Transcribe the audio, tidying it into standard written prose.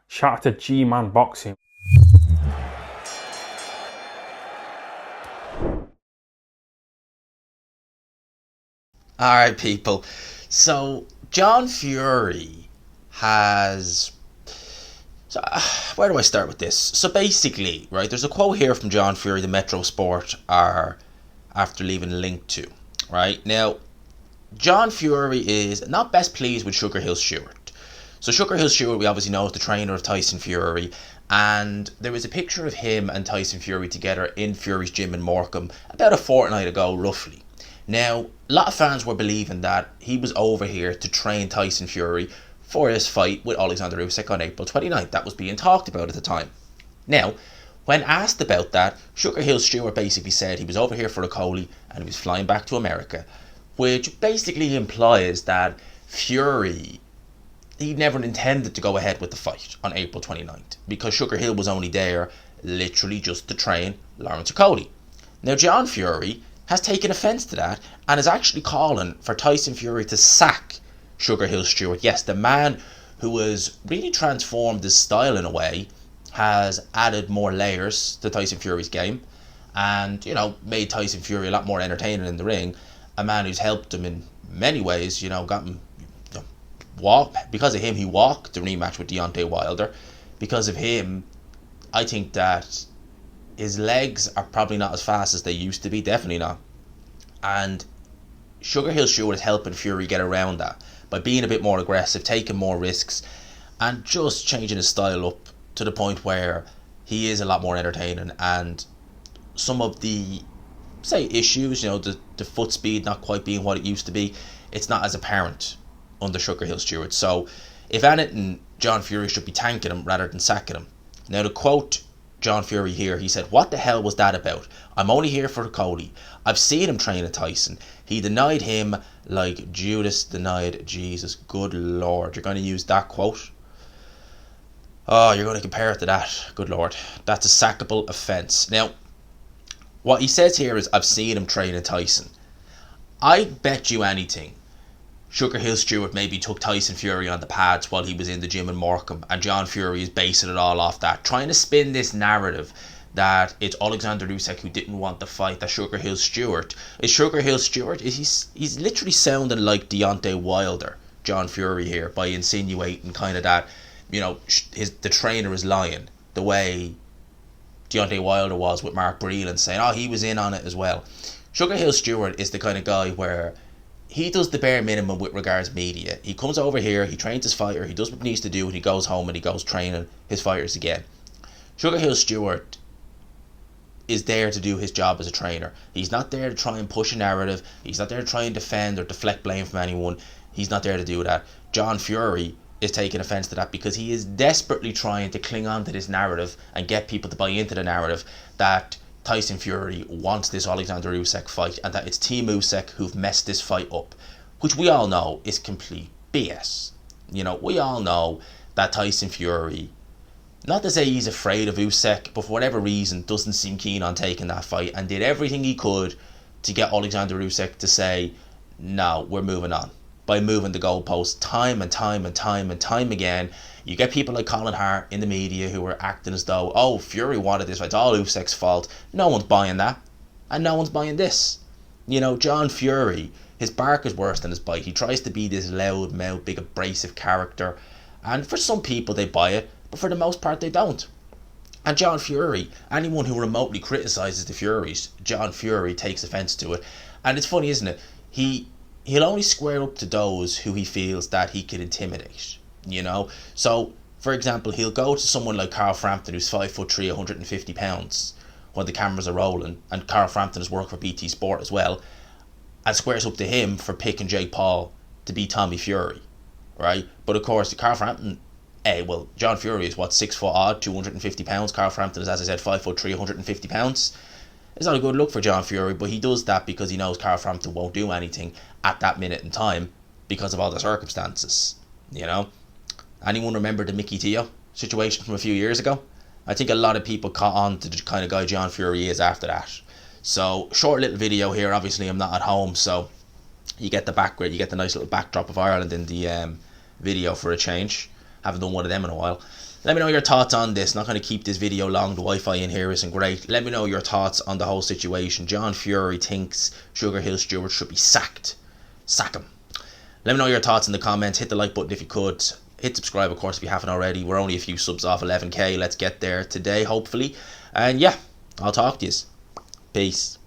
Shout out to G-Man Boxing. Alright, people. So, John Fury has. So, where do I start with this? So, basically, right, there's a quote here from John Fury, the Metro Sport are after leaving linked to. Right? Now, John Fury is not best pleased with Sugar Hill Stewart. So, Sugar Hill Stewart, we obviously know, is the trainer of Tyson Fury. And there was a picture of him and Tyson Fury together in Fury's gym in Morecambe about a fortnight ago, roughly. Now, a lot of fans were believing that he was over here to train Tyson Fury for his fight with Alexander Usyk on April 29th. That was being talked about at the time. Now, when asked about that, Sugar Hill Stewart basically said he was over here for a Coley and he was flying back to America, which basically implies that Fury, he never intended to go ahead with the fight on April 29th because Sugar Hill was only there literally just to train Lawrence Okolie. Now, John Fury has taken offence to that and is actually calling for Tyson Fury to sack Sugar Hill Stewart. Yes, the man who has really transformed his style in a way, has added more layers to Tyson Fury's game and, made Tyson Fury a lot more entertaining in the ring. A man who's helped him in many ways, got him, walk. Because of him, he walked the rematch with Deontay Wilder. Because of him, I think that his legs are probably not as fast as they used to be, definitely not. And Sugar Hill Stewart is helping Fury get around that by being a bit more aggressive, taking more risks, and just changing his style up to the point where he is a lot more entertaining. And some of the, say, issues, the foot speed not quite being what it used to be, it's not as apparent under Sugar Hill Stewart. So, if anything, John Fury should be thanking him rather than sacking him. Now, to quote John Fury here, he said, "What the hell was that about? I'm only here for Cody. I've seen him train at Tyson. He denied him like Judas denied Jesus." Good Lord, you're going to use that quote? Oh, you're going to compare it to that? Good Lord. That's a sackable offence. Now, what he says here is, I've seen him train at Tyson. I bet you anything Sugar Hill Stewart maybe took Tyson Fury on the pads while he was in the gym in Morecambe, and John Fury is basing it all off that, trying to spin this narrative that it's Alexander Usyk who didn't want the fight, that Sugar Hill Stewart is Sugar Hill Stewart. He's literally sounding like Deontay Wilder, John Fury here, by insinuating kind of that, the trainer is lying, the way Deontay Wilder was with Mark Breland, saying, oh, he was in on it as well. Sugar Hill Stewart is the kind of guy where he does the bare minimum with regards media. He comes over here, he trains his fighter, he does what he needs to do, and he goes home and he goes training his fighters again. Sugar Hill Stewart is there to do his job as a trainer. He's not there to try and push a narrative. He's not there to try and defend or deflect blame from anyone. He's not there to do that. John Fury is taking offence to that because he is desperately trying to cling on to this narrative and get people to buy into the narrative that Tyson Fury wants this Alexander Usyk fight and that it's Team Usyk who've messed this fight up, which we all know is complete BS. We all know that Tyson Fury, not to say he's afraid of Usyk, but for whatever reason doesn't seem keen on taking that fight and did everything he could to get Alexander Usyk to say, no, we're moving on, by moving the goalposts time and time and time and time again. You get people like Colin Hart in the media who are acting as though, oh, Fury wanted this fight, it's all Usyk's fault. No one's buying that, and no one's buying this. John Fury, his bark is worse than his bite. He tries to be this loud mouth, big abrasive character, and for some people they buy it, but for the most part they don't. And John Fury, anyone who remotely criticises the Furies, John Fury takes offence to it. And it's funny, isn't it? He'll only square up to those who he feels that he can intimidate. So for example, he'll go to someone like Carl Frampton, who's 5'3", 150 pounds, when the cameras are rolling, and Carl Frampton has worked for BT Sport as well, and squares up to him for picking Jake Paul to beat Tommy Fury, right? But of course, Carl Frampton, John Fury is 6 foot odd, 250 pounds. Carl Frampton is, as I said, 5'3", 150 pounds. It's not a good look for John Fury, but he does that because he knows Carl Frampton won't do anything at that minute in time because of all the circumstances. Anyone remember the Mickey Teo situation from a few years ago? I think a lot of people caught on to the kind of guy John Fury is after that. So, short little video here. Obviously, I'm not at home, so you get the background, you get the nice little backdrop of Ireland in the video for a change. Haven't done one of them in a while. Let me know your thoughts on this. Not going to keep this video long. The Wi-Fi in here isn't great. Let me know your thoughts on the whole situation. John Fury thinks Sugar Hill Stewart should be sacked. Sack him. Let me know your thoughts in the comments. Hit the like button if you could. Hit subscribe, of course, if you haven't already. We're only a few subs off 11k. Let's get there today, hopefully. And yeah, I'll talk to you. Peace.